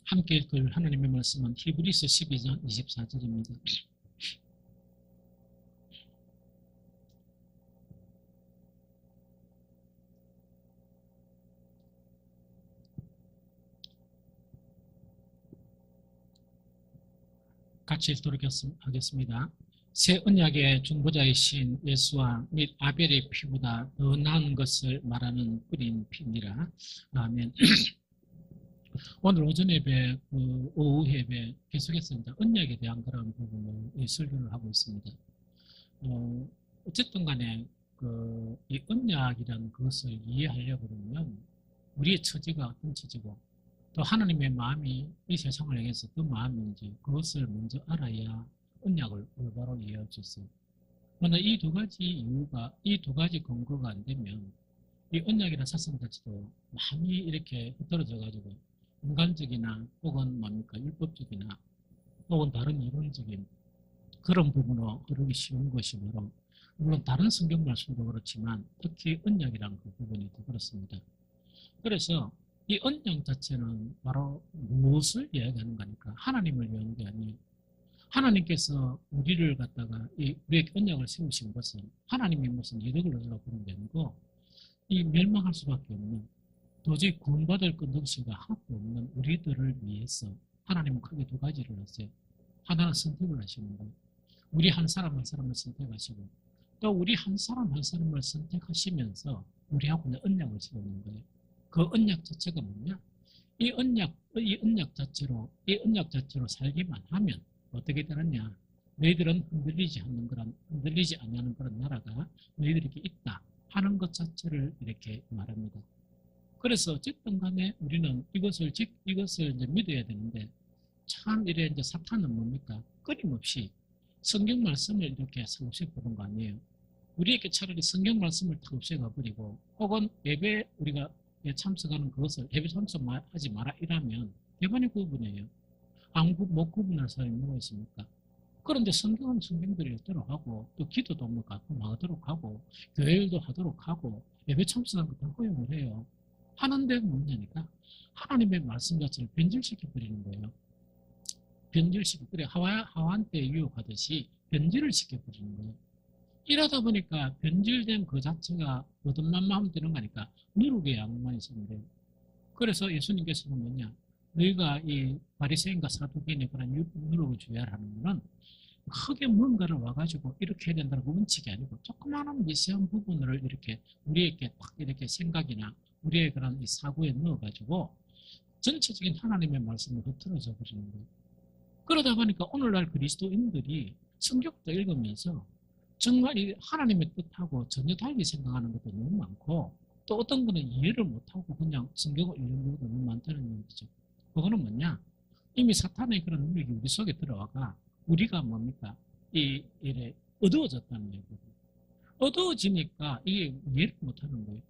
함께 읽을 하나님의 말씀은 히브리서 12장 24절입니다. 같이 읽도록 하겠습니다. 새 언약의 중보자이신 예수와 및 아벨의 피보다 더 나은 것을 말하는 뿌린 피니라. 아멘. 오늘 오전 예배, 오후 예배 계속해서 언약에 대한 그런 부분을 설교를 하고 있습니다. 어쨌든 간에 이 언약이라는 것을 이해하려고 그러면 우리의 처지가 어떤 처지고 또 하나님의 마음이 이 세상을 향해서 어떤 마음인지 그것을 먼저 알아야 언약을 올바로 이해할 수 있어요. 그러나 이 두 가지 근거가 안 되면 이 언약이라는 사상 자체도 많이 이렇게 흐트러져 가지고 인간적이나 혹은 뭡니까 율법적이나 혹은 다른 이론적인 그런 부분으로 흐르기 쉬운 것이 바로 물론 다른 성경 말씀도 그렇지만 특히 언약이라는 그 부분이 더 그렇습니다. 그래서 이 언약 자체는 바로 무엇을 이야기하는 거니까 하나님을 위한 게 아니에요. 하나님께서 우리를 갖다가 우리에게 언약을 세우신 것은 하나님이 무슨 이득을 얻으려고 그런 게 아니고 이 멸망할 수밖에 없는 도저히 구원받을 건덕지가 하나도 없는 우리들을 위해서 하나님은 크게 두 가지를 했어요. 하나는 선택을 하시는 거예요. 우리 한 사람 한 사람을 선택하시고 또 우리 한 사람 한 사람을 선택하시면서 우리하고는 언약을 세우는 거예요. 그 언약 자체가 뭐냐? 이 언약 자체로 살기만 하면 어떻게 되느냐? 너희들은 흔들리지 않는 그런 나라가 너희들에게 있다 하는 것 자체를 이렇게 말합니다. 그래서 어쨌든 간에 우리는 이것을 이제 믿어야 되는데 참 이래 이제 사탄은 뭡니까? 끊임없이 성경 말씀을 이렇게 없애 보는 거 아니에요. 우리에게 차라리 성경 말씀을 다 없애가 버리고 혹은 예배 우리가 참석하는 그것을 예배 참석하지 마라 이라면 대단히 구분이에요. 못 구분할 사람이 누가 있습니까? 그런데 성경은 성경대로 읽도록 하고 또 기도도 뭐 가끔 하도록 하고 교회일도 하도록 하고 예배 참석하는 거 다 허용을 해요. 하는데 뭐냐니까 하나님의 말씀 자체를 변질시켜 버리는 거예요. 하와한테 유혹하듯이 변질을 시켜 버리는 거예요. 이러다 보니까 변질된 그 자체가 거듭난 마음 되는 거니까 누룩의 양만 있으면 돼요. 그래서 예수님께서는 뭐냐 너희가 이 바리새인과 사두개인의 그런 누룩을 주의하라는 것은 크게 뭔가를 와가지고 이렇게 해야 된다는 원칙이 아니고 조그마한 미세한 부분을 이렇게 우리에게 딱 이렇게 생각이나 우리의 그런 이 사고에 넣어가지고 전체적인 하나님의 말씀을 흐트러져 버리는 거예요. 그러다 보니까 오늘날 그리스도인들이 성경도 읽으면서 정말 이 하나님의 뜻하고 전혀 달리 생각하는 것도 너무 많고 또 어떤 거는 이해를 못하고 그냥 성경을 읽는 것도 너무 많다는 얘기죠. 그거는 뭐냐? 이미 사탄의 그런 능력이 우리 속에 들어와가 우리가 뭡니까? 이래 어두워졌다는 얘기거든요. 어두워지니까 이게 이해를 못하는 거예요.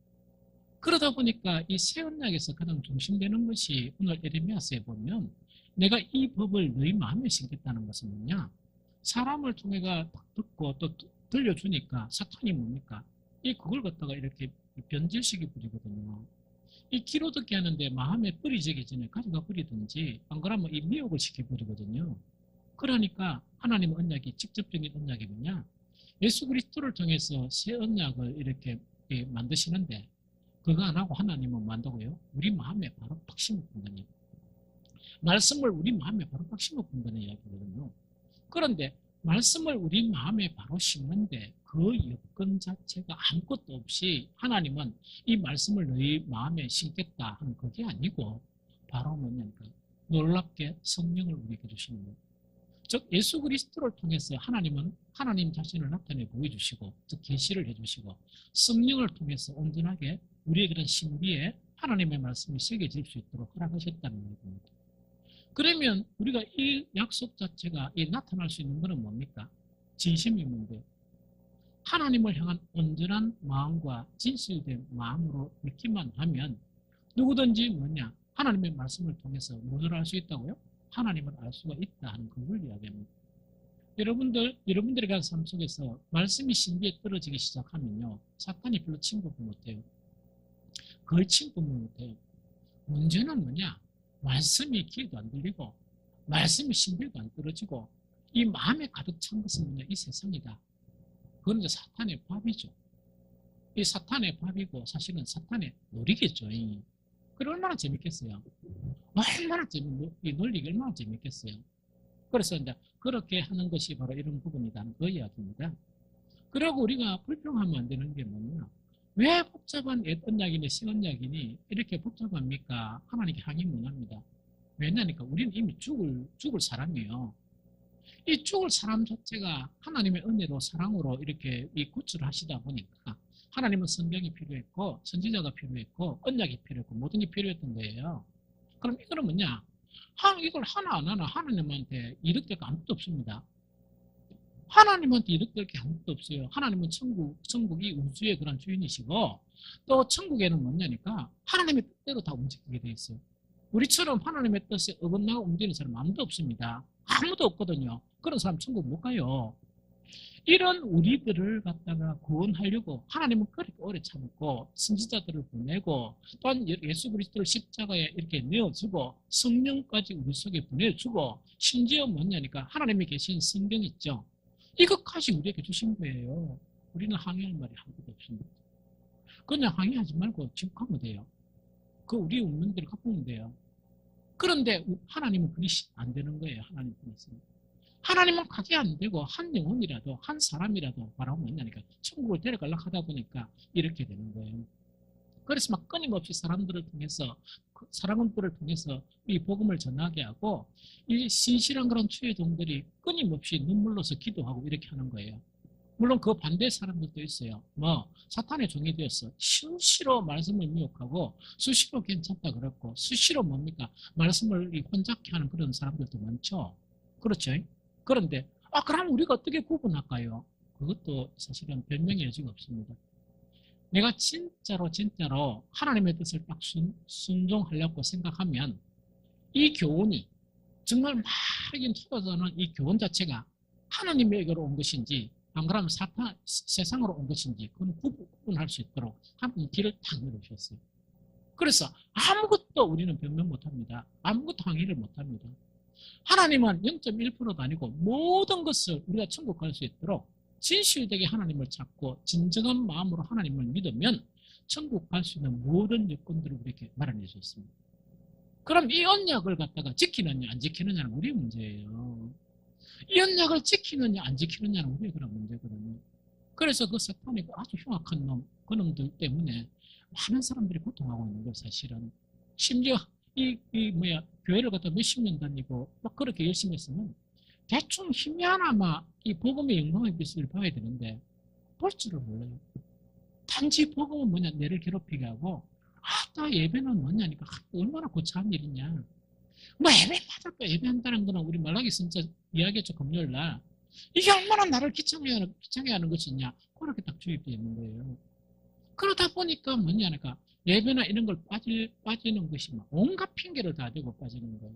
그러다 보니까 이 새 언약에서 가장 중심되는 것이 오늘 에레미야서에 보면 내가 이 법을 너희 마음에 심겠다는 것은 뭐냐? 사람을 통해가 듣고 또 들려주니까 사탄이 뭡니까? 그걸 갖다가 이렇게 변질시켜 버리거든요. 이 귀로 듣게 하는데 마음에 뿌리 지기 전에 가져가 버리든지 안 그러면 이 미혹을 시켜 버리거든요. 그러니까 하나님의 언약이 직접적인 언약이 뭐냐? 예수 그리스도를 통해서 새 언약을 이렇게 만드시는데 그거 안 하고 하나님은 만들고요. 우리 마음에 바로 팍 심어본다는 말씀을 우리 마음에 바로 팍 심어본다는 이야기거든요. 그런데 말씀을 우리 마음에 바로 심는데 그 여건 자체가 아무것도 없이 하나님은 이 말씀을 너희 마음에 심겠다 하는 그게 아니고 바로 뭐냐니까 놀랍게 성령을 우리에게 주시는 거예요. 즉 예수 그리스도를 통해서 하나님은 하나님 자신을 나타내 보여주시고 즉 계시를 해주시고 성령을 통해서 온전하게 우리의 그런 신비에 하나님의 말씀이 새겨질 수 있도록 허락하셨다는 겁니다. 그러면 우리가 이 약속 자체가 나타날 수 있는 것은 뭡니까? 진심이 뭔데? 하나님을 향한 온전한 마음과 진실된 마음으로 믿기만 하면 누구든지 뭐냐? 하나님의 말씀을 통해서 무엇을 알 수 있다고요? 하나님을 알 수가 있다 하는 그걸 이야기합니다. 여러분들의 삶 속에서 말씀이 신비에 떨어지기 시작하면요. 사탄이 별로 침범을 못해요. 거의 침범을 못해요. 문제는 뭐냐? 말씀이 귀에도 안 들리고 말씀이 신경도 안 떨어지고 이 마음에 가득 찬 것은 뭐냐? 이 세상이다. 그건 이제 사탄의 밥이죠. 이 사탄의 밥이고 사실은 사탄의 놀이겠죠. 그래 얼마나 재밌겠어요. 얼마나 이 논리가 얼마나 재밌겠어요. 그래서 이제 그렇게 하는 것이 바로 이런 부분이다. 그 이야기입니다. 그리고 우리가 불평하면 안 되는 게 뭐냐? 왜 복잡한 언약이니 신언약이니 이렇게 복잡합니까? 하나님께 항의 못합니다. 왜냐니까 우리는 이미 죽을 사람이에요. 이 죽을 사람 자체가 하나님의 은혜로 사랑으로 이렇게 이 구출을 하시다 보니까 하나님은 성경이 필요했고 선지자가 필요했고 언약이 필요했고 모든 게 필요했던 거예요. 그럼 이거는 뭐냐? 이걸 하나 안 하나 하나님한테 이득될 게 아무것도 없습니다. 하나님한테 이득될 게 아무것도 없어요. 하나님은 천국이 우주의 그런 주인이시고 또 천국에는 뭐냐니까 하나님의 뜻대로 다 움직이게 돼 있어요. 우리처럼 하나님의 뜻에 어긋나고 움직이는 사람 아무도 없습니다. 아무도 없거든요. 그런 사람 천국 못 가요. 이런 우리들을 갖다가 구원하려고 하나님은 그렇게 오래 참고 선지자들을 보내고 또한 예수 그리스도를 십자가에 이렇게 내어주고 성령까지 우리 속에 보내주고 심지어 뭐냐니까 하나님이 계신 성경 있죠. 이것까지 우리에게 주신 거예요. 우리는 항의할 말이 아무것도 없습니다. 그냥 항의하지 말고 지옥하면 돼요. 그 우리 없는 대로 갚으면 돼요. 그런데 하나님은 그게 안 되는 거예요. 하나님 편에서는. 하나님은 그게 안 되고 한 영혼이라도 한 사람이라도 바라고 있냐니까 천국을 데려가려고 하다 보니까 이렇게 되는 거예요. 그래서 막 끊임없이 사람들을 통해서 이 복음을 전하게 하고 이 신실한 그런 추회종들이 끊임없이 눈물로서 기도하고 이렇게 하는 거예요. 물론 그 반대 사람들도 있어요. 사탄의 종이 되었어. 수시로 말씀을 미혹하고 수시로 괜찮다 그랬고 수시로 뭡니까? 말씀을 혼잡게 하는 그런 사람들도 많죠. 그렇죠? 그런데 그럼 우리가 어떻게 구분할까요? 그것도 사실은 변명의 여지가 없습니다. 내가 진짜로 하나님의 뜻을 딱 순종하려고 생각하면 이 교훈이 정말 막 터져나오는 이 교훈 자체가 하나님에게로 온 것인지 안 그러면 세상으로 온 것인지 그건 구분할 수 있도록 한번 길을 탁 열어주셨어요. 그래서 아무것도 우리는 변명 못합니다. 아무것도 항의를 못합니다. 하나님은 0.1%도 아니고 모든 것을 우리가 천국 갈 수 있도록 진실되게 하나님을 찾고 진정한 마음으로 하나님을 믿으면 천국 갈 수 있는 모든 여건들을 우리에게 마련해 주셨습니다. 그럼 이 언약을 갖다가 지키느냐 안 지키느냐는 우리의 문제예요. 이 언약을 지키느냐 안 지키느냐는 우리의 그런 문제거든요. 그래서 그 사탄이 아주 흉악한 그놈들 때문에 많은 사람들이 고통하고 있는 거예요. 사실은 심지어 교회를 갖다 몇십 년 다니고 막 그렇게 열심히 했으면 대충 희미하나마 이 복음의 영광의 빛을 봐야 되는데 볼 줄을 몰라요. 단지 복음은 뭐냐? 내를 괴롭히게 하고 나 예배는 뭐냐니까 얼마나 고차한 일이냐. 예배마다 또 예배한다는 거는 우리 말라기 진짜 이야기했죠. 금요일날 이게 얼마나 나를 귀찮게 하는 것이냐. 그렇게 딱 주입되어 있는 거예요. 그러다 보니까 뭐냐니까 예배나 이런 걸 빠지는 것이 온갖 핑계를 다 대고 빠지는 거예요.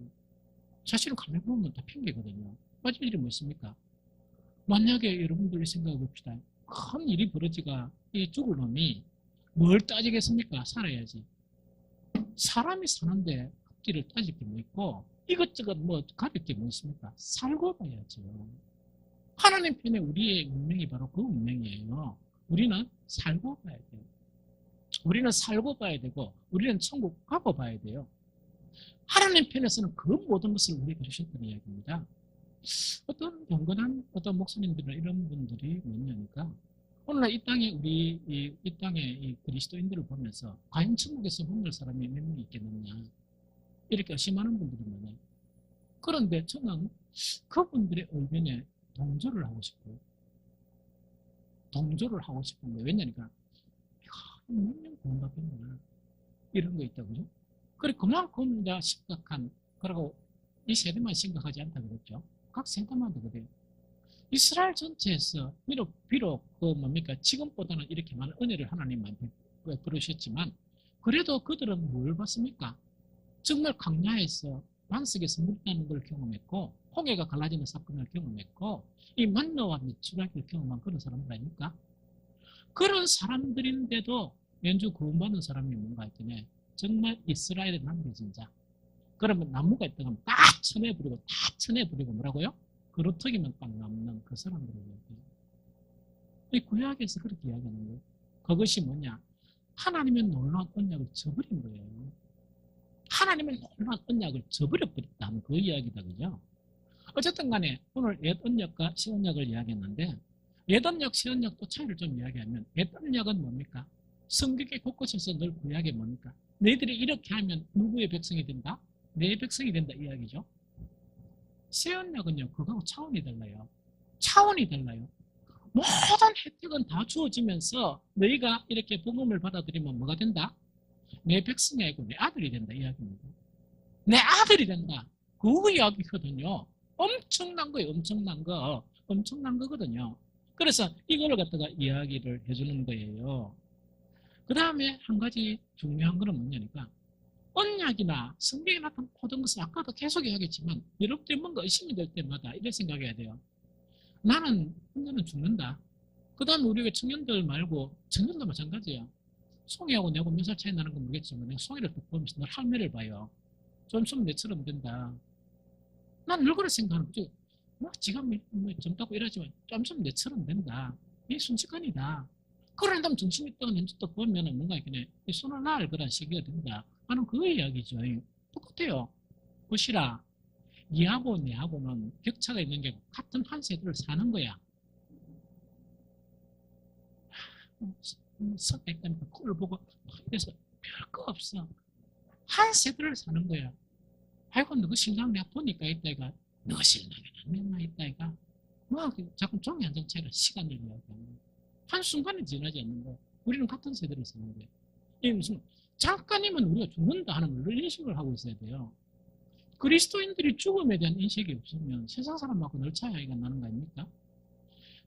사실은 가만히 보면 다 핑계거든요. 빠질 일이 뭐 있습니까? 만약에 여러분들이 생각해 봅시다. 큰 일이 벌어지가 이 죽을 놈이 뭘 따지겠습니까? 살아야지. 사람이 사는데 앞뒤를 따질 게 뭐 있고 이것저것 가릴 게 뭐 있습니까? 살고 봐야죠. 하나님 편에 우리의 운명이 바로 그 운명이에요. 우리는 살고 봐야 돼요. 우리는 살고 봐야 되고 우리는 천국 가고 봐야 돼요. 하나님 편에서는 그 모든 것을 우리에게 주셨다는 이야기입니다. 어떤 경건한 어떤 목사님들이나 이런 분들이 뭐냐니까 오늘날 이 땅에 이 땅에 이 그리스도인들을 보면서 과연 천국에서 머물 사람이 몇 명 있겠느냐 이렇게 의심하는 분들이 많아요. 그런데 저는 그분들의 의견에 동조를 하고 싶어요. 동조를 하고 싶은 거예요. 왜냐니까 몇 명 구원받겠나 이런 거 있다 그죠? 그래 그만큼 심각한 그리고 이 세대만 심각하지 않다 그랬죠. 각 세대마다 그래요. 이스라엘 전체에서 비록 지금보다는 이렇게 많은 은혜를 하나님한테 베푸셨지만 그래도 그들은 뭘 봤습니까? 정말 광야에서 반석에서 물 따는 걸 경험했고 홍해가 갈라지는 사건을 경험했고 이 만나와 메추라기를 경험한 그런 사람들 아닙니까? 그런 사람들인데도 연주 구원받는 사람이 뭔가 했더니 정말 이스라엘의 남겨진 자 그러면 나무가 있다면 다 쳐내버리고 다 쳐내버리고 뭐라고요? 그루터기만 딱 남는 그 사람들을 얘기해요. 이 구약에서 그렇게 이야기하는 거예요. 그것이 뭐냐? 하나님의 놀라운 언약을 저버린 거예요. 하나님의 놀라운 언약을 저버려버렸다는 그 이야기다, 그죠? 어쨌든 간에 오늘 옛 언약과 새 언약을 이야기했는데, 옛 언약, 새 언약 또 차이를 좀 이야기하면, 옛 언약은 뭡니까? 성경의 곳곳에서 늘 구약이 뭡니까? 너희들이 이렇게 하면 누구의 백성이 된다? 내 백성이 된다 이야기죠. 새 언약은요, 그거하고 차원이 달라요. 차원이 달라요. 모든 혜택은 다 주어지면서 너희가 이렇게 복음을 받아들이면 뭐가 된다? 내 백성이 아니고 내 아들이 된다 이야기입니다. 내 아들이 된다. 그 이야기거든요. 엄청난 거예요. 엄청난 거. 엄청난 거거든요. 그래서 이걸 갖다가 이야기를 해주는 거예요. 그 다음에 한 가지 중요한 거는 뭐냐니까, 언약이나 성경에 나타난 모든 것은 아까도 계속 이야기했지만 여러분들이 뭔가 의심이 될 때마다 이렇게 생각해야 돼요. 나는 죽는다. 그 다음에 우리 청년들 말고, 청년도 마찬가지예요. 송이하고 내하고 몇 살 차이 나는 건 모르겠지만 내가 송이를 딱 보면서 너 할매를 봐요. 좀 있으면 내처럼 된다. 난 늘 그렇게 생각하는 거죠. 뭐 지가 젊다고 이러지만 좀 있으면 내처럼 된다. 이게 순식간이다. 그런다면 정신이 있다고 또 보면은 뭔가 이렇게 손을 놔을 그런 시기가 된다 하는 그 이야기죠. 똑같아요. 보시라. 니하고 내하고는 격차가 있는 게 같은 한 세대를 사는 거야. 성격때문에 그걸 보고 그래서 별거 없어. 한 세대를 사는 거야. 아이고 너그 신랑 내가 보니까 이따가 너 신랑이 나 이따가 뭐 자꾸 종이 한 장 차이로 시간을 이야기하는 거야. 한순간에 지나지 않는 거야. 우리는 같은 세대를 사는 거야. 이 무슨 잠깐이면 우리가 죽는다 하는 걸 인식을 하고 있어야 돼요. 그리스도인들이 죽음에 대한 인식이 없으면 세상 사람하고 늘 차이가 나는 거 아닙니까?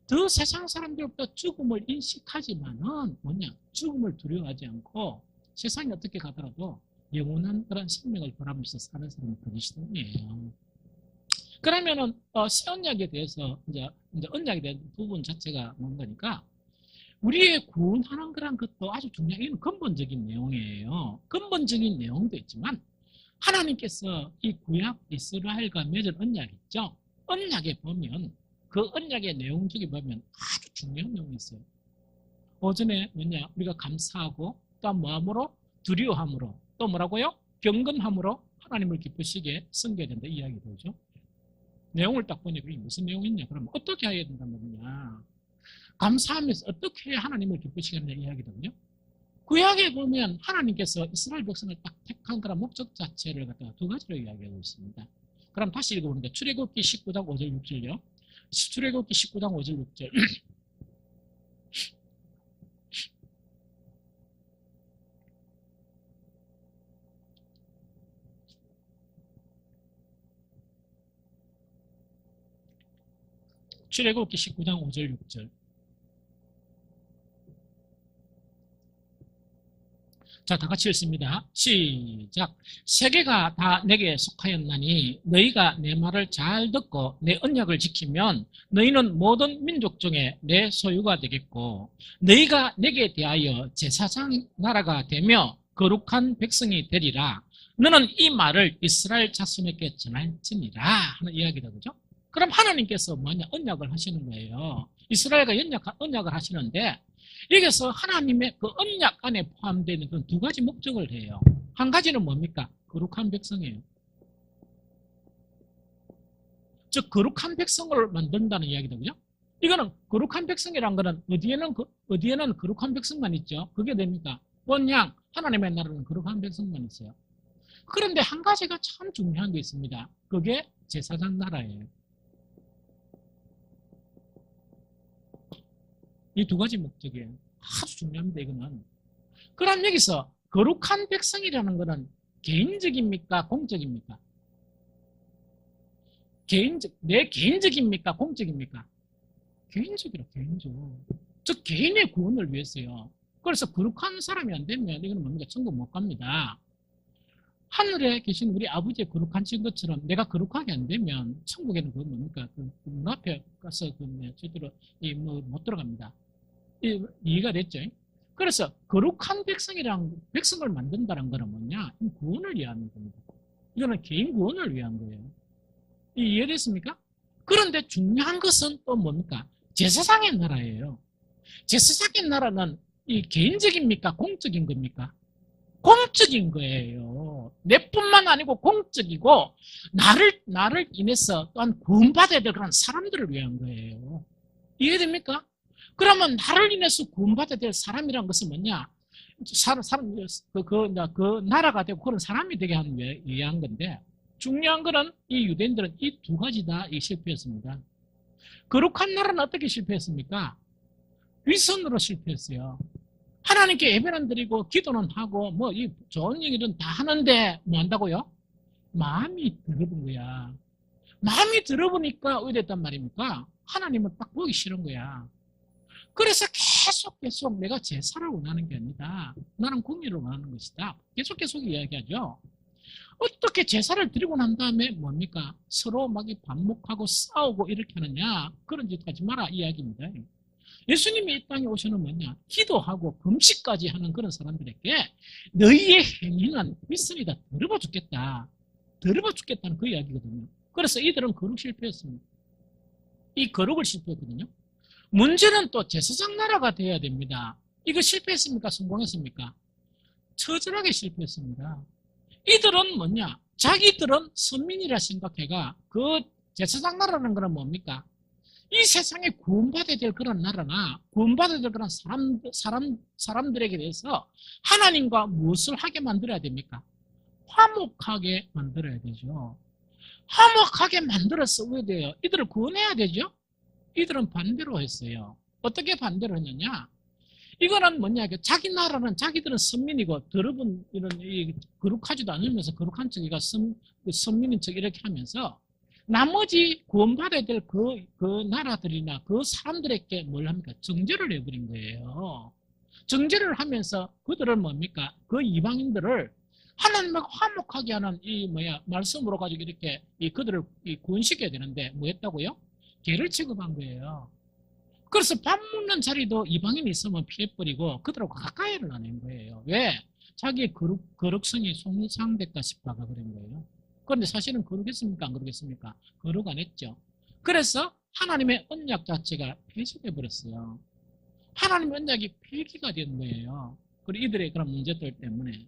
더 세상 사람들보다 죽음을 인식하지만은 뭐냐? 죽음을 두려워하지 않고 세상이 어떻게 가더라도 영원한 그런 생명을 바라면서 사는 사람은 그리스도인이에요. 그러면은 새 언약에 대해서 이제 언약에 대한 부분 자체가 뭔가니까 우리의 구원하는 그런 것도 아주 중요한 이건 근본적인 내용이에요. 근본적인 내용도 있지만 하나님께서 이 구약 이스라엘과 맺은 언약 있죠. 언약에 보면 그 언약의 내용 중에 보면 아주 중요한 내용이 있어요. 오전에 뭐냐 우리가 감사하고 또 마음으로 두려워함으로 또 뭐라고요? 경건함으로 하나님을 기쁘시게 섬겨야 된다 이야기 되죠. 내용을 딱 보니 그게 무슨 내용이 있냐? 그러면 어떻게 해야 된다는 거냐? 감사하면서 어떻게 하나님을 기쁘시게 하느냐 이야기거든요. 구약에 보면 하나님께서 이스라엘 백성을 딱 택한 그런 목적 자체를 갖다가 두 가지로 이야기하고 있습니다. 그럼 다시 읽어보는데 출애굽기 19장 5절 6절요. 출애굽기 19장 5절 6절. 출애굽기 19장 5절 6절. 자, 다 같이 읽습니다. 시작. 세계가 다 내게 속하였나니 너희가 내 말을 잘 듣고 내 언약을 지키면 너희는 모든 민족 중에 내 소유가 되겠고 너희가 내게 대하여 제사장 나라가 되며 거룩한 백성이 되리라. 너는 이 말을 이스라엘 자손에게 전할지니라 하는 이야기다. 그죠? 그럼 하나님께서 뭐냐? 언약을 하시는 거예요. 이스라엘과 언약을 하시는데 여기서 하나님의 그 언약 안에 포함되어 있는 그런 두 가지 목적을 해요. 한 가지는 뭡니까? 거룩한 백성이에요. 즉 거룩한 백성을 만든다는 이야기거든요. 이거는 거룩한 백성이란 거는 어디에는 거룩한 백성만 있죠. 그게 됩니까? 원냥 하나님의 나라는 거룩한 백성만 있어요. 그런데 한 가지가 참 중요한 게 있습니다. 그게 제사장 나라예요. 이 두 가지 목적이에요. 아주 중요합니다, 이거는. 그럼 여기서 거룩한 백성이라는 것은 개인적입니까? 공적입니까? 내 개인적입니까? 공적입니까? 개인적이라, 개인적. 즉, 개인의 구원을 위해서요. 그래서 거룩한 사람이 안 되면 이거는 뭡니까? 천국 못 갑니다. 하늘에 계신 우리 아버지의 거룩한 것처럼 내가 거룩하게 안 되면 천국에는 그건 뭡니까? 그 앞에 가서 제대로 못 들어갑니다. 이해가 됐죠? 그래서 거룩한 백성을 만든다는 거는 뭐냐? 구원을 이해하는 겁니다. 이거는 개인 구원을 위한 거예요. 이해됐습니까? 그런데 중요한 것은 또 뭡니까? 제사장의 나라예요. 제사장의 나라는 이 개인적입니까? 공적인 겁니까? 공적인 거예요. 내뿐만 아니고 공적이고 나를 인해서 또한 구원받아야 될 그런 사람들을 위한 거예요. 이해됩니까? 그러면 나를 인해서 구원받아야 될 사람이란 것은 뭐냐? 그 나라가 되고 그런 사람이 되게 하는 위한 건데 중요한 거는 이 유대인들은 이 두 가지 다 실패했습니다. 거룩한 나라는 어떻게 실패했습니까? 위선으로 실패했어요. 하나님께 예배는 드리고 기도는 하고 뭐 이 좋은 얘기는 다 하는데 뭐 한다고요? 마음이 들어본 거야. 마음이 들어보니까 왜 됐단 말입니까? 하나님은 딱 보기 싫은 거야. 그래서 계속 내가 제사를 원하는 게 아니다. 나는 공의를 원하는 것이다. 계속 이야기하죠. 어떻게 제사를 드리고 난 다음에 뭡니까? 서로 막 반목하고 싸우고 이렇게 하느냐? 그런 짓 하지 마라 이야기입니다. 예수님이 이 땅에 오셔는 뭐냐? 기도하고 금식까지 하는 그런 사람들에게 너희의 행위는 믿습니다. 더러워 죽겠다. 더러워 죽겠다는 그 이야기거든요. 그래서 이들은 거룩 실패했습니다. 이 거룩을 실패했거든요. 문제는 또 제사장 나라가 돼야 됩니다. 이거 실패했습니까? 성공했습니까? 처절하게 실패했습니다. 이들은 뭐냐? 자기들은 선민이라 생각해가 그 제사장 나라는 건 뭡니까? 이 세상에 구원받아야 될 그런 나라나 구원받아야 될 그런 사람들에게 대해서 하나님과 무엇을 하게 만들어야 됩니까? 화목하게 만들어야 되죠. 화목하게 만들어서 왜 돼요? 이들을 구원해야 되죠? 이들은 반대로 했어요. 어떻게 반대로 했느냐? 이거는 뭐냐? 자기 나라는 자기들은 선민이고 더러운 이런 거룩하지도 않으면서 거룩한 척이가 선민인 척 이렇게 하면서 나머지 구원받아야 될 그 나라들이나 그 사람들에게 뭘 합니까? 정죄를 해버린 거예요. 정죄를 하면서 그들은 뭡니까? 그 이방인들을 하나님과 화목하게 하는 말씀으로 가지고 이렇게 그들을 구원시켜야 되는데 뭐 했다고요? 개를 취급한 거예요. 그래서 밥 먹는 자리도 이방인이 있으면 피해버리고 그들하고 가까이를 안 한 거예요. 왜? 자기의 거룩성이 손상됐다 싶어가 그런 거예요. 그런데 사실은 거룩했습니까? 안 거룩했습니까? 거룩 안 했죠. 그래서 하나님의 언약 자체가 폐지돼 버렸어요. 하나님의 언약이 폐기가 된 거예요. 그리고 이들의 그런 문제들 때문에.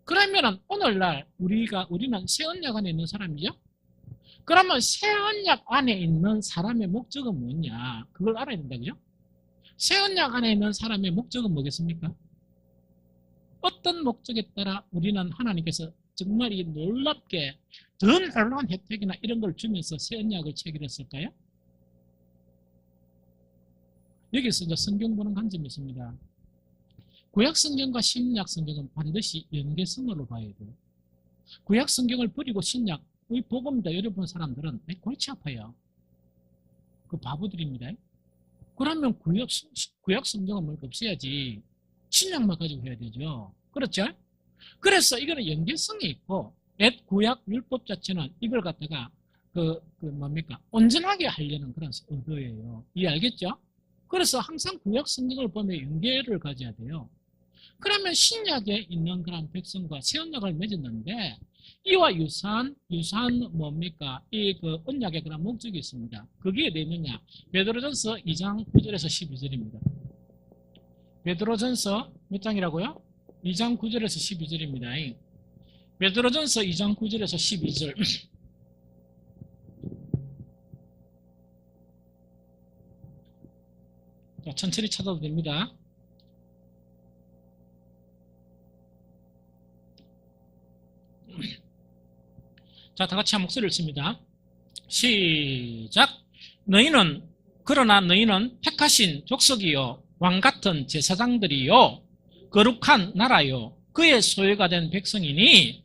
그러면은 오늘날 우리는 새 언약 안에 있는 사람이죠? 그러면 새 언약 안에 있는 사람의 목적은 뭐냐? 그걸 알아야 된다, 그죠? 새 언약 안에 있는 사람의 목적은 뭐겠습니까? 어떤 목적에 따라 우리는 하나님께서 정말 이 놀랍게 더 놀라운 혜택이나 이런 걸 주면서 새 언약을 체결했을까요? 여기서 이제 성경 보는 관점이 있습니다. 구약 성경과 신약 성경은 반드시 연계성으로 봐야 돼요. 구약 성경을 버리고 신약 이 복음도 여러분 사람들은 골치 아파요. 그 바보들입니다. 그러면 구약 성경은 뭘 없애야지 신약만 가지고 해야 되죠. 그렇죠? 그래서 이거는 연계성이 있고 옛 구약 율법 자체는 이걸 갖다가 뭡니까? 온전하게 하려는 그런 의도예요. 이해 알겠죠? 그래서 항상 구약 성경을 보면 연계를 가져야 돼요. 그러면 신약에 있는 그런 백성과 새 언약을 맺었는데 이와 유사한 뭡니까? 그 언약의 그런 목적이 있습니다. 그게 뭐냐? 베드로전서 2장 9절에서 12절입니다. 베드로전서 몇 장이라고요? 2장 9절에서 12절입니다. 베드로전서 2장 9절에서 12절. 자, 천천히 찾아도 됩니다. 자, 다 같이 한 목소리를 씁니다. 시작. 그러나 너희는 택하신 족속이요 왕같은 제사장들이요 거룩한 나라요 그의 소유가 된 백성이니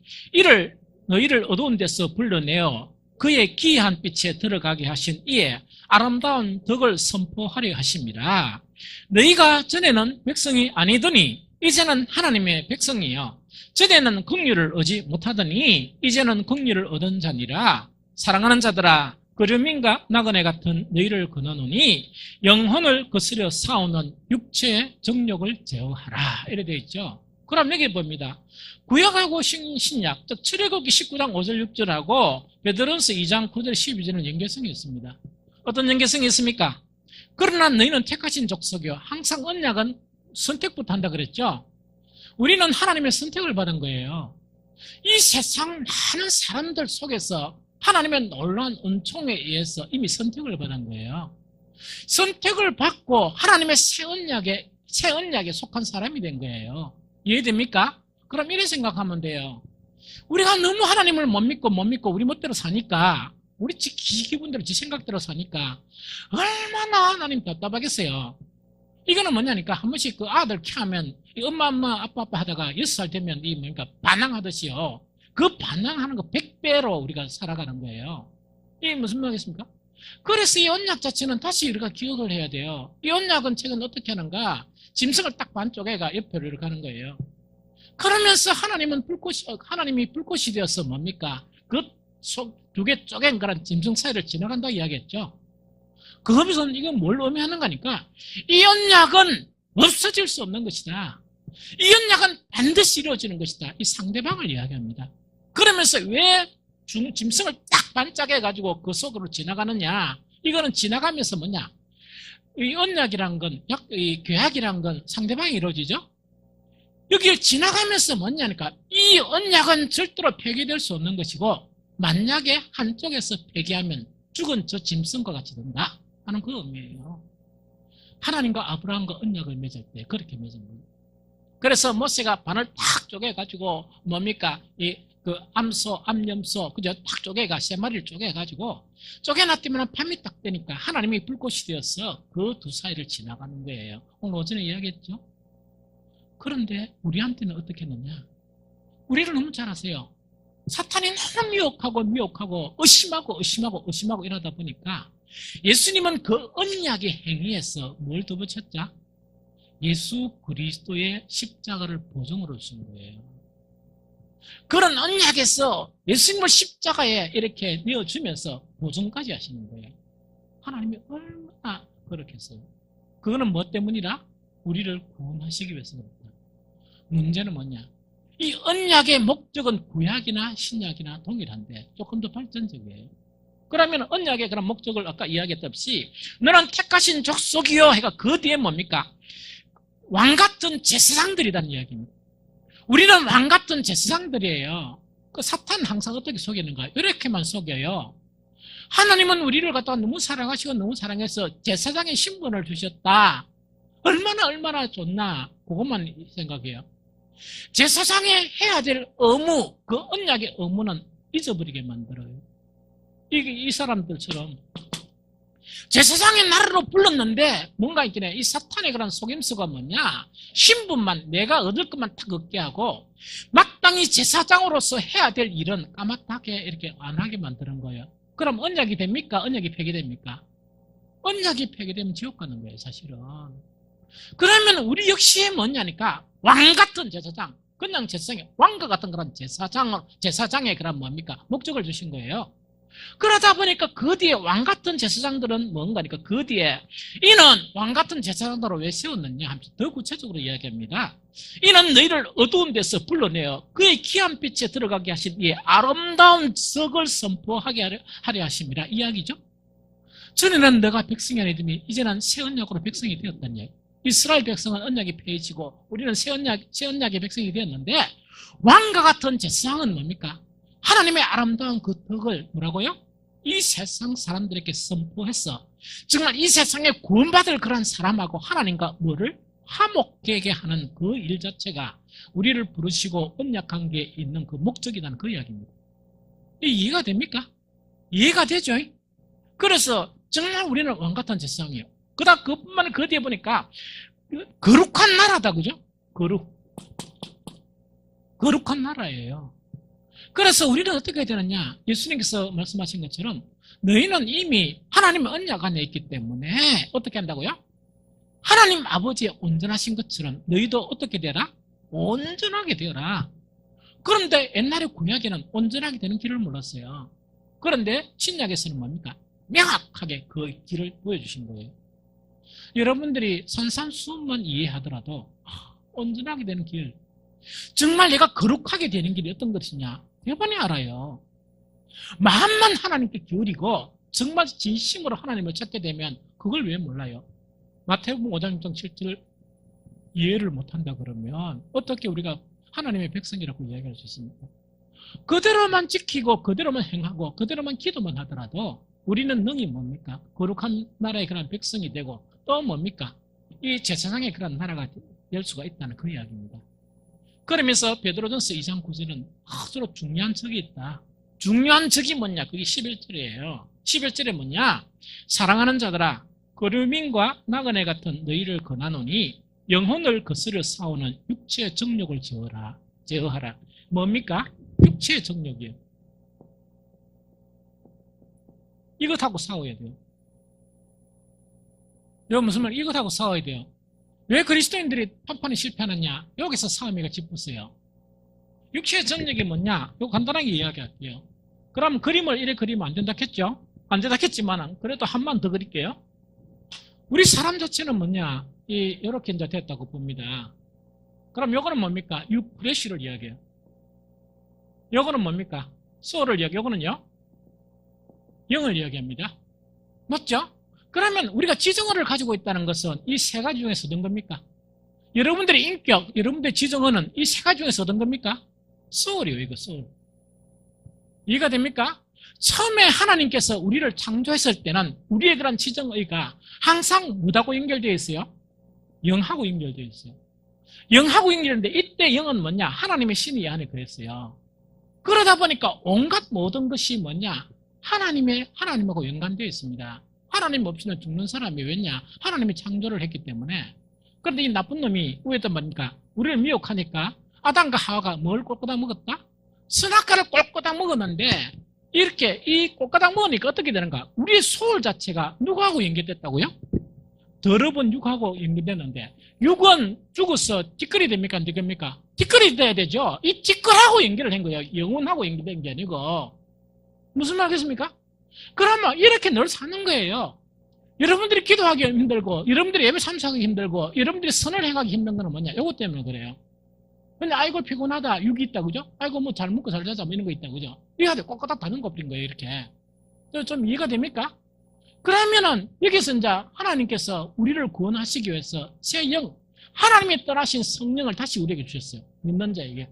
너희를 어두운 데서 불러내어 그의 기이한 빛에 들어가게 하신 이에 아름다운 덕을 선포하려 하심이라. 너희가 전에는 백성이 아니더니 이제는 하나님의 백성이요 전에는 긍휼을 얻지 못하더니 이제는 긍휼을 얻은 자니라. 사랑하는 자들아 그름인가 나그네 같은 너희를 권하노니 영혼을 거스려 싸우는 육체의 정욕을 제어하라. 이래 되어 있죠. 그럼 여기 봅니다. 구약하고 신약, 즉 출애굽기 19장 5절 6절하고 베드로전서 2장 9절 12절은 연계성이 있습니다. 어떤 연계성이 있습니까? 그러나 너희는 택하신 족속이요. 항상 언약은 선택부터 한다 그랬죠. 우리는 하나님의 선택을 받은 거예요. 이 세상 많은 사람들 속에서 하나님의 놀라운 은총에 의해서 이미 선택을 받은 거예요. 선택을 받고 하나님의 새 언약에 속한 사람이 된 거예요. 이해됩니까? 그럼 이렇게 생각하면 돼요. 우리가 너무 하나님을 못 믿고 우리 멋대로 사니까, 우리 기분대로 지 생각대로 사니까 얼마나 하나님 답답하겠어요. 이거는 뭐냐니까, 한 번씩 그 아들 키우면 엄마 아빠 하다가 6살 되면 이 뭐니까 반항하듯이요. 그 반항하는 거 100배로 우리가 살아가는 거예요. 이게 무슨 말이겠습니까? 그래서 이 언약 자체는 다시 우리가 기억을 해야 돼요. 이 언약은 책은 어떻게 하는가? 짐승을 딱 반쪽에가 옆으로 이렇게 하는 거예요. 그러면서 하나님이 불꽃이 되어서 뭡니까? 그 두 개 쪼갠 그런 짐승 사이를 지나간다 이야기했죠. 그거에서는 이건 뭘 의미하는 거니까, 이 언약은 없어질 수 없는 것이다. 이 언약은 반드시 이루어지는 것이다. 이 상대방을 이야기합니다. 그러면서 왜 짐승을 딱 반짝여가지고 그 속으로 지나가느냐? 이거는 지나가면서 뭐냐? 이 언약이란 건, 이 계약이란 건 상대방이 이루어지죠? 여기를 지나가면서 뭐냐니까, 이 언약은 절대로 폐기될 수 없는 것이고, 만약에 한쪽에서 폐기하면 죽은 저 짐승과 같이 된다 하는 그 의미예요. 하나님과 아브라함과 언약을 맺을 때 그렇게 맺은 거예요. 그래서 모세가 반을 탁 쪼개가지고 뭡니까? 그 암염소 그저 탁 쪼개가 세 마리를 쪼개가지고 쪼개놨더면 밤이 딱 되니까 하나님이 불꽃이 되어서 그 두 사이를 지나가는 거예요. 오늘 오전에 이야기했죠. 그런데 우리한테는 어떻게 했느냐? 우리를 너무 잘 아세요. 사탄이 너무 미혹하고 의심하고 이러다 보니까 예수님은 그 언약의 행위에서 뭘 더 붙였죠? 예수 그리스도의 십자가를 보증으로 준 거예요. 그런 언약에서 예수님을 십자가에 이렇게 내어주면서 보증까지 하시는 거예요. 하나님이 얼마나 그렇게 했어요. 그거는 뭐 때문이라? 우리를 구원하시기 위해서 그렇다. 문제는 뭐냐? 이 언약의 목적은 구약이나 신약이나 동일한데 조금 더 발전적이에요. 그러면 언약의 그런 목적을 아까 이야기했듯이 너는 택하신 족속이요 해가 그 뒤에 뭡니까? 왕같은 제사장들이라는 이야기입니다. 우리는 왕같은 제사장들이에요. 그 사탄은 항상 어떻게 속이는가? 이렇게만 속여요. 하나님은 우리를 갖다가 너무 사랑하시고 너무 사랑해서 제사장의 신분을 주셨다. 얼마나 좋나? 그것만 생각해요. 제사장이 해야 될 의무, 그 언약의 의무는 잊어버리게 만들어요. 이 사람들처럼 제사장의 나라로 불렀는데 뭔가 있긴 이 사탄의 그런 속임수가 뭐냐? 신분만 내가 얻을 것만 딱 얻게 하고 마땅히 제사장으로서 해야 될 일은 까맣게 이렇게 안 하게 만드는 거예요. 그럼 언약이 됩니까? 언약이 폐기됩니까? 언약이 폐기되면 지옥 가는 거예요, 사실은. 그러면 우리 역시 뭐냐니까 왕같은 제사장, 그냥 제사장이 왕과 같은 그런 제사장의 그런 뭡니까? 목적을 주신 거예요. 그러다 보니까 그 뒤에 왕같은 제사장들은 뭔가니까 그 뒤에 이는 왕같은 제사장들을 왜 세웠느냐 하면서 더 구체적으로 이야기합니다. 이는 너희를 어두운 데서 불러내어 그의 귀한 빛에 들어가게 하신 이 아름다운 적을 선포하게 하려 하심이라 이야기죠. 전에는 너가 백성이 아니더니 이제는 새 언약으로 백성이 되었다는 이야기. 이스라엘 백성은 언약이 폐해지고 우리는 새 언약의 백성이 되었는데 왕과 같은 제사장은 뭡니까? 하나님의 아름다운 그 덕을 뭐라고요? 이 세상 사람들에게 선포해서 정말 이 세상에 구원받을 그런 사람하고 하나님과 뭐를 화목되게 하는 그 일 자체가 우리를 부르시고 언약한 게 있는 그 목적이라는 그 이야기입니다. 이해가 됩니까? 이해가 되죠? 그래서 정말 우리는 왕같은 제사장이에요. 그다음 그뿐만 그 뒤에 보니까 거룩한 나라다, 그죠? 거룩한 나라예요. 그래서 우리는 어떻게 해야 되느냐? 예수님께서 말씀하신 것처럼 너희는 이미 하나님의 언약 안에 있기 때문에 어떻게 한다고요? 하나님 아버지의 온전하신 것처럼 너희도 어떻게 되라? 온전하게 되어라. 그런데 옛날에 구약에는 온전하게 되는 길을 몰랐어요. 그런데 신약에서는 뭡니까? 명확하게 그 길을 보여주신 거예요. 여러분들이 산산수훈만 이해하더라도 온전하게 되는 길, 정말 내가 거룩하게 되는 길이 어떤 것이냐? 대번에 알아요. 마음만 하나님께 기울이고 정말 진심으로 하나님을 찾게 되면 그걸 왜 몰라요? 마태복음 5장 6장 7절 이해를 못한다 그러면 어떻게 우리가 하나님의 백성이라고 이야기할 수 있습니까? 그대로만 지키고 그대로만 행하고 그대로만 기도만 하더라도 우리는 능히 뭡니까? 거룩한 나라의 그런 백성이 되고 또 뭡니까? 이 제사장의 그런 나라가 될 수가 있다는 그 이야기입니다. 그러면서 베드로전서 2장 9절은 아주 중요한 적이 있다. 중요한 적이 뭐냐? 그게 11절이에요. 11절에 뭐냐? 사랑하는 자들아 거류민과 나그네 같은 너희를 권하노니 영혼을 거스려 싸우는 육체의 정욕을 제어하라. 뭡니까? 육체의 정욕이에요. 이것하고 싸워야 돼요. 여러분 무슨 말? 이것하고 싸워야 돼요. 왜 그리스도인들이 판판이 실패하느냐? 여기서 싸움이가 짚었어요. 육체의 정욕이 뭐냐? 이거 간단하게 이야기할게요. 그럼 그림을 이렇게 그리면 안 된다겠죠? 안 된다겠지만 그래도 한 번 더 그릴게요. 우리 사람 자체는 뭐냐? 이렇게 이제 됐다고 봅니다. 그럼 요거는 뭡니까? 플래시를 이야기해요. 요거는 뭡니까? 소울을 이야기해요. 요거는요? 영을 이야기합니다. 맞죠? 그러면 우리가 지정어를 가지고 있다는 것은 이 세 가지 중에서 어떤 겁니까? 여러분들의 인격, 여러분들의 지정어는 이 세 가지 중에서 어떤 겁니까? 소울이에요. 이거 소울. 이해가 됩니까? 처음에 하나님께서 우리를 창조했을 때는 우리의 그런 지정의가 항상 뭐하고 연결되어 있어요? 영하고 연결되어 있어요. 영하고 연결되는데 이때 영은 뭐냐? 하나님의 신이 안에 그랬어요. 그러다 보니까 온갖 모든 것이 뭐냐? 하나님하고 연관되어 있습니다. 하나님 없이는 죽는 사람이 왜냐? 하나님이 창조를 했기 때문에. 그런데 이 나쁜 놈이 왜또 뭡니까? 우리를 미혹하니까 아담과 하와가 뭘 꼴꼬닥 먹었다? 선악과를 꼴꼬닥 먹었는데 이렇게 이 꼴꼬닥 먹으니까 어떻게 되는가? 우리의 소울 자체가 누구하고 연결됐다고요? 더러운 육하고 연결됐는데 육은 죽어서 찌꺼리 됩니까? 안 됩니까? 찌꺼리 돼야 되죠. 이 찌꺼하고 연결을 한 거예요. 영혼하고 연결된 게 아니고. 무슨 말이겠습니까? 그러면 이렇게 늘 사는 거예요. 여러분들이 기도하기 힘들고 여러분들이 예배 참석하기 힘들고 여러분들이 선을 행하기 힘든 거는 뭐냐? 이것 때문에 그래요. 근데 아이고 피곤하다. 육이 있다 그죠? 아이고 뭐 잘 먹고 잘 자자 뭐 이런 거 있다 그죠? 이거 꼴깍 다는 거 버린 거예요. 이렇게. 좀 이해가 됩니까? 그러면은 여기서 이제 하나님께서 우리를 구원하시기 위해서 새 영, 하나님이 떠나신 성령을 다시 우리에게 주셨어요. 믿는 자에게.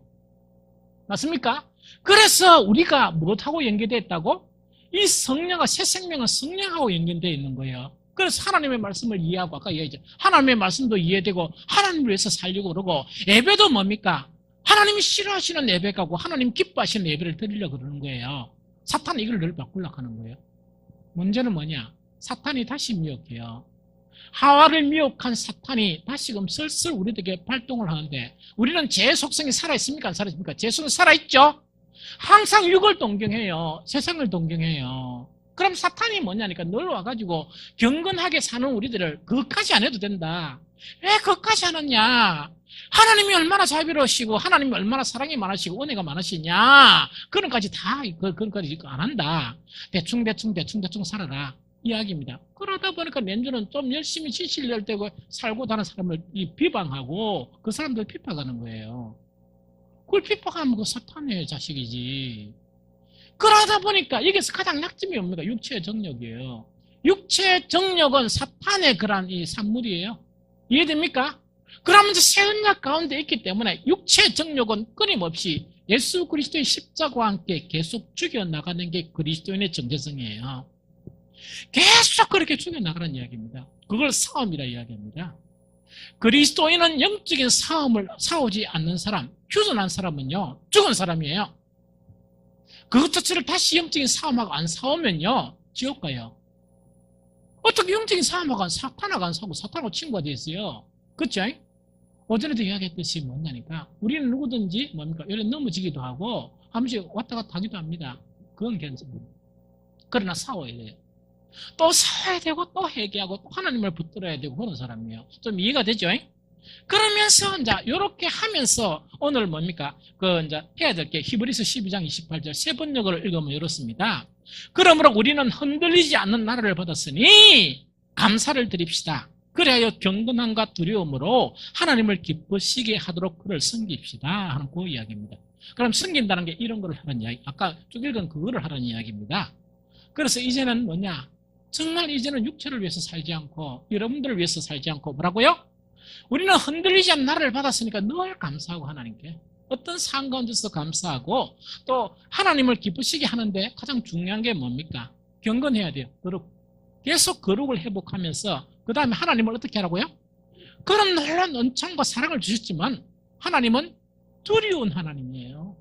맞습니까? 그래서 우리가 무엇하고 연계되어 있다고? 이 성령과 새 생명은 성령하고 연결되어 있는 거예요. 그래서 하나님의 말씀을 이해하고 아까 얘기했죠. 하나님의 말씀도 이해되고 하나님을 위해서 살려고 그러고 예배도 뭡니까? 하나님이 싫어하시는 예배가고 하나님 기뻐하시는 예배를 드리려고 그러는 거예요. 사탄이 이걸 늘 바꾸려고 하는 거예요. 문제는 뭐냐? 사탄이 다시 미혹해요. 하와를 미혹한 사탄이 다시금 슬슬 우리에게 발동을 하는데 우리는 제 속성이 살아있습니까? 안 살아있습니까? 제 속성이 살아있죠? 항상 육을 동경해요. 세상을 동경해요. 그럼 사탄이 뭐냐니까 늘 와가지고 경건하게 사는 우리들을 그것까지 안 해도 된다. 왜 그것까지 하느냐? 하나님이 얼마나 자비로우시고 하나님이 얼마나 사랑이 많으시고 은혜가 많으시냐? 그런 까지 다 그런까지 안 한다. 대충 살아라. 이야기입니다. 그러다 보니까 렌즈는 좀 열심히 진실열되고 살고 다는 사람을 비방하고 그 사람들 핍박하는 거예요. 그걸 핍박하면 그 사탄의 자식이지. 그러다 보니까 여기서 가장 약점이 뭡니까? 육체의 정욕이에요. 육체의 정욕은 사탄의 그런 이 산물이에요. 이해됩니까? 그러면 이제 새 언약 가운데 있기 때문에 육체의 정욕은 끊임없이 예수 그리스도의 십자가와 함께 계속 죽여나가는 게 그리스도인의 정체성이에요. 계속 그렇게 죽여나가는 이야기입니다. 그걸 싸움이라 이야기합니다. 그리스도인은 영적인 싸움을 싸우지 않는 사람, 휴전한 사람은요, 죽은 사람이에요. 그것 자체를 다시 영적인 싸움하고 안 싸우면요, 지옥 가요. 어떻게 영적인 싸움하고 사탄하고 안 싸우고 사탄하고 친구가 됐어요? 그렇죠? 어제도 이야기했듯이 뭐냐니까 우리는 누구든지 뭡니까? 이렇게 넘어지기도 하고 한 번씩 왔다 갔다 하기도 합니다. 그건 괜찮습니다. 그러나 싸워야 돼요. 또 싸워야 되고 또 회개하고 또 하나님을 붙들어야 되고 그런 사람이에요. 좀 이해가 되죠? 그러면서 이제 이렇게 하면서 오늘 뭡니까? 이제 해야 될 게 히브리서 12장 28절 세 번역을 읽으면 이렇습니다. 그러므로 우리는 흔들리지 않는 나라를 받았으니 감사를 드립시다. 그래야 경건함과 두려움으로 하나님을 기쁘시게 하도록 그를 섬깁시다 하는 그 이야기입니다. 그럼 섬긴다는 게 이런 걸 하는 이야기, 아까 쭉 읽은 그거를 하는 이야기입니다. 그래서 이제는 뭐냐, 정말 이제는 육체를 위해서 살지 않고 여러분들을 위해서 살지 않고 뭐라고요? 우리는 흔들리지 않는 나라를 받았으니까 늘 감사하고 하나님께 어떤 상황 가운데서 감사하고 또 하나님을 기쁘시게 하는데 가장 중요한 게 뭡니까? 경건해야 돼요. 계속 거룩을 회복하면서 그 다음에 하나님을 어떻게 하라고요? 그런 놀라운 은총과 사랑을 주셨지만 하나님은 두려운 하나님이에요.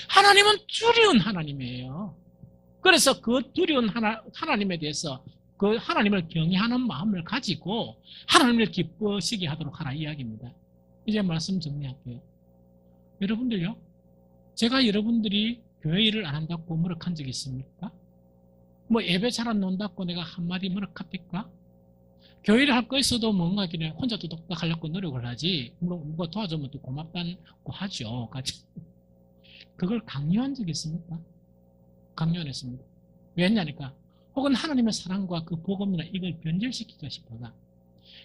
하나님은 두려운 하나님이에요. 그래서 그 두려운 하나님에 대해서 그 하나님을 경외하는 마음을 가지고 하나님을 기쁘시게 하도록 하라 이야기입니다. 이제 말씀 정리할게요. 여러분들요, 제가 여러분들이 교회 일을 안 한다고 머쓱한 적 있습니까? 뭐 예배 잘 안 논다고 내가 한마디 머쓱합니까? 교회를 할 거 있어도 뭔가 그냥 혼자 또독딱 하려고 노력을 하지, 물론 누가 도와주면 또 고맙다고 하죠. 같이. 그걸 강요한 적 있습니까? 강요 안 했습니다. 왜냐니까 혹은 하나님의 사랑과 그 복음이나 이걸 변질시키고 싶어가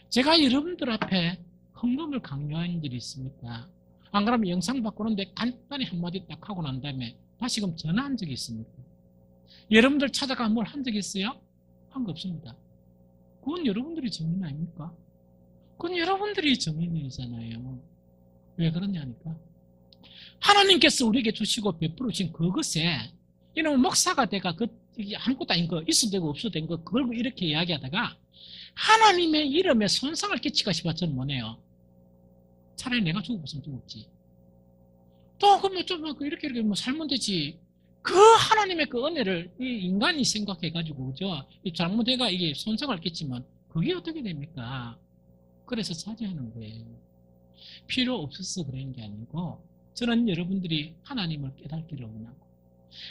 제가 여러분들 앞에 헌금을 강요한 일이 있습니까? 안 그러면 영상 바꾸는데 간단히 한마디 딱 하고 난 다음에 다시금 전화한 적이 있습니까? 여러분들 찾아가 뭘 한 적이 있어요? 한 거 없습니다. 그건 여러분들이 정인 아닙니까? 그건 여러분들이 정인이잖아요. 왜 그러냐니까 하나님께서 우리에게 주시고 베풀어 주신 그것에 이놈 목사가 내가 아무것도 아닌 거 있어도 되고 없어도 된 거 그걸 이렇게 이야기하다가 하나님의 이름에 손상을 끼치가 싶어 저는 뭐네요. 차라리 내가 죽어봤으면 죽었지. 또 그러면 좀 이렇게 뭐 살면 되지. 그 하나님의 그 은혜를 이 인간이 생각해가지고 그죠? 이 잘못해가 이게 손상을 끼치면 그게 어떻게 됩니까? 그래서 자제하는 거예요. 필요 없어서 그런 게 아니고 저는 여러분들이 하나님을 깨닫기를 원하고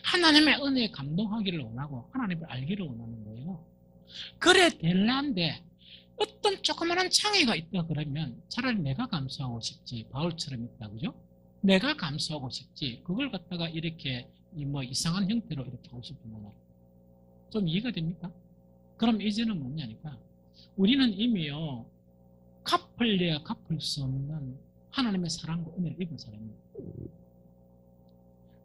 하나님의 은혜에 감동하기를 원하고 하나님을 알기를 원하는 거예요. 그래 될란데 어떤 조그마한 창의가 있다 그러면 차라리 내가 감수하고 싶지. 바울처럼 있다 그죠? 내가 감수하고 싶지. 그걸 갖다가 이렇게 뭐 이상한 형태로 이렇게 하고 싶은 거나 좀 이해가 됩니까? 그럼 이제는 뭐냐니까 우리는 이미요 갚을래야 갚을 수 없는 하나님의 사랑과 은혜를 입은 사람입니다.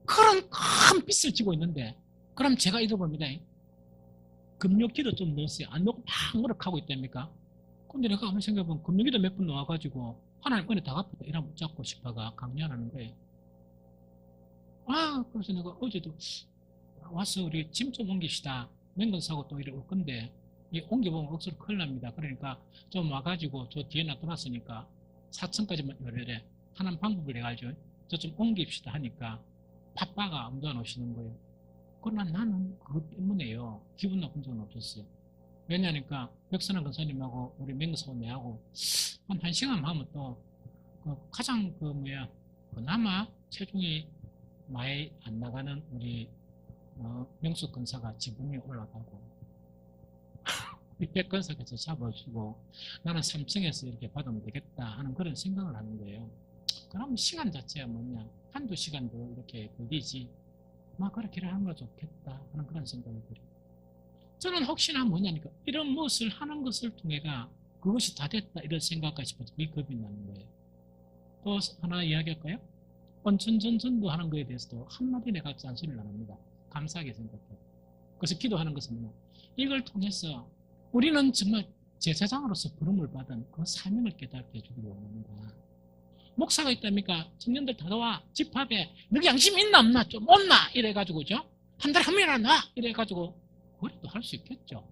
그런 큰 빚을 지고 있는데 그럼 제가 잃어봅니다. 금융기도 좀 넣었어요. 안 넣고 막 노력하고 있답니까? 근데 내가 한번 생각해보면 금융기도 몇 번 넣어가지고 하나님 은혜 다 갚았다 이러면 붙잡고 싶어가 강요하는 거예요. 그래서 내가 어제도 와서 우리 짐 좀 옮깁시다. 맹건 사고 또 이래 올 건데 옮겨보면 억수로 큰일 납니다. 그러니까 좀 와가지고 저 뒤에 놔둬놨으니까 4층까지만 열려래 하는 방법을 해가지고 저 좀 옮깁시다 하니까 바빠가 아무도 안 오시는 거예요. 그러나 나는 그것 때문에요. 기분 나쁜 적은 없었어요. 왜냐니까 백선한 권사님하고 우리 맹사원 내하고 한 1시간 하면 또 가장 그나마 체중이 많이 안 나가는 우리 명수 권사가 지붕에 올라가고 백 권사께서 잡아주고 나는 3층에서 이렇게 받으면 되겠다 하는 그런 생각을 하는 거예요. 그럼 시간 자체가 뭐냐 한두 시간도 이렇게 걸리지 그렇게 하는 거 좋겠다 하는 그런 생각을 들어요. 저는 혹시나 뭐냐니까 이런 무엇을 하는 것을 통해가 그것이 다 됐다 이런 생각까 싶어서 이 겁이 나는 거예요. 또 하나 이야기할까요? 온천전전도 하는 거에 대해서도 한마디 내가 잔소리를 안 합니다. 감사하게 생각해요. 그래서 기도하는 것은 뭐냐 이걸 통해서 우리는 정말 제사장으로서 부름을 받은 그 사명을 깨닫게 해주기를 원합니다. 목사가 있답니까? 청년들 다 나와 집합에 너희 양심 있나 없나 좀 없나 이래가지고 그죠? 한 달에 한 번이나 나 이래가지고 그래도 할 수 있겠죠.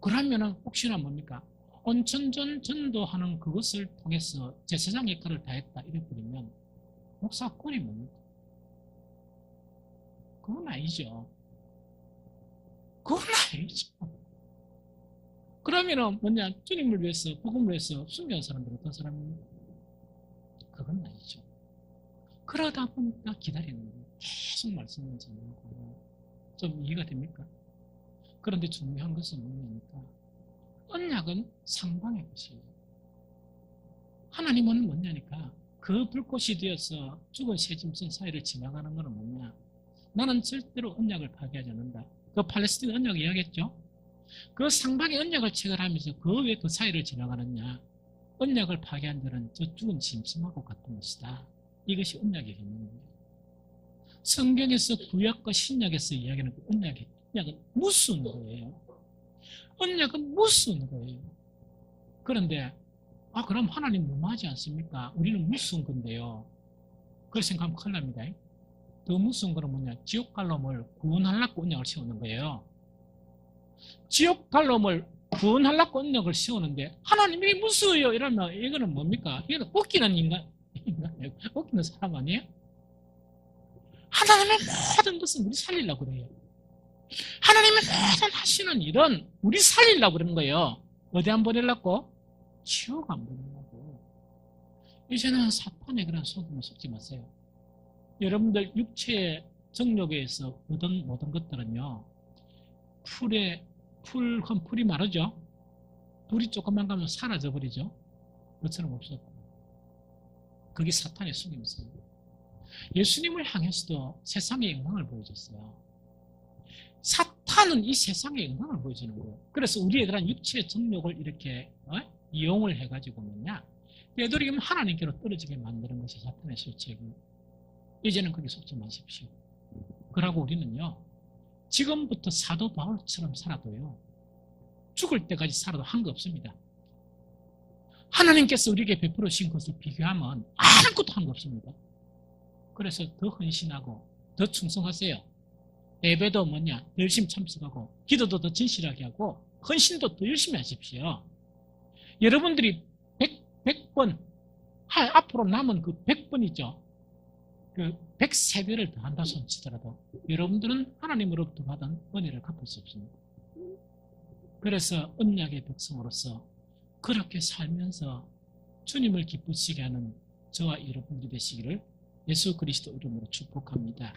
그러면은 혹시나 뭡니까? 온천전 전도하는 그것을 통해서 제사장 역할을 다했다 이래버리면 목사 꼴이 뭡니까? 그건 아니죠. 그건 아니죠. 그러면은 뭐냐 주님을 위해서 복음을 위해서 순교한 사람들은 어떤 사람입니까? 그건 아니죠. 그러다 보니까 기다리는 거예요. 계속 말씀을 전하고 좀 이해가 됩니까? 그런데 중요한 것은 뭐냐니까 언약은 상방의 것이에요. 하나님은 뭐냐니까 그 불꽃이 되어서 죽은 새짐승 사이를 지나가는 것은 뭐냐 나는 절대로 언약을 파괴하지 않는다. 그 팔레스틴 언약 이야기했죠. 그 상방의 언약을 체결하면서 그 왜 그 사이를 지나가느냐. 언약을 파괴한 자는 저 죽은 짐승하고 같은 것이다. 이것이 언약의 개념입니다. 성경에서 구약과 신약에서 이야기하는 그 언약은 무슨 거예요? 언약은 무슨 거예요? 그런데 그럼 하나님 무마하지 않습니까? 우리는 무슨 건데요? 그렇게 생각하면 큰일 납니다. 더 무슨 거는 뭐냐? 지옥 갈 놈을 구원하려고 언약을 세우는 거예요. 지옥 갈 놈을 구원하려고 언약을 세우는데 하나님이 무서워요 이러면 이거는 뭡니까? 이거는 웃기는 인간, 웃기는 사람 아니에요? 하나님의 모든 것은 우리 살리려고 그래요. 하나님의 모든 하시는 일은 우리 살리려고 그러는 거예요. 어디 안 보내려고? 지옥 안 보내려고. 이제는 사탄의 그런 속임을 속지 마세요. 여러분들 육체의 정욕에서 얻은 모든 것들은요, 풀이 마르죠? 불이 조금만 가면 사라져 버리죠? 그것처럼 없었고. 그게 사탄의 속임입니다. 예수님을 향해서도 세상의 영광을 보여줬어요. 사탄은 이 세상의 영광을 보여주는 거예요. 그래서 우리의 그런 육체의 정욕을 이렇게 이용을 해가지고 뭐냐, 되도록이면 하나님께로 떨어지게 만드는 것이 사탄의 실책이에요. 이제는 거기 속지 마십시오. 그러고 우리는요, 지금부터 사도 바울처럼 살아도요, 죽을 때까지 살아도 한 거 없습니다. 하나님께서 우리에게 베풀어 주신 것을 비교하면 아무것도 한 거 없습니다. 그래서 더 헌신하고 더 충성하세요. 예배도 뭐냐, 더 열심히 참석하고 기도도 더 진실하게 하고 헌신도 더 열심히 하십시오. 여러분들이 100번 앞으로 남은 그 100번이죠. 그 103배를 더한다 손치더라도 여러분들은 하나님으로부터 받은 은혜를 갚을 수 없습니다. 그래서 언약의 백성으로서 그렇게 살면서 주님을 기쁘시게 하는 저와 여러분들이 되시기를 예수 그리스도 이름으로 축복합니다.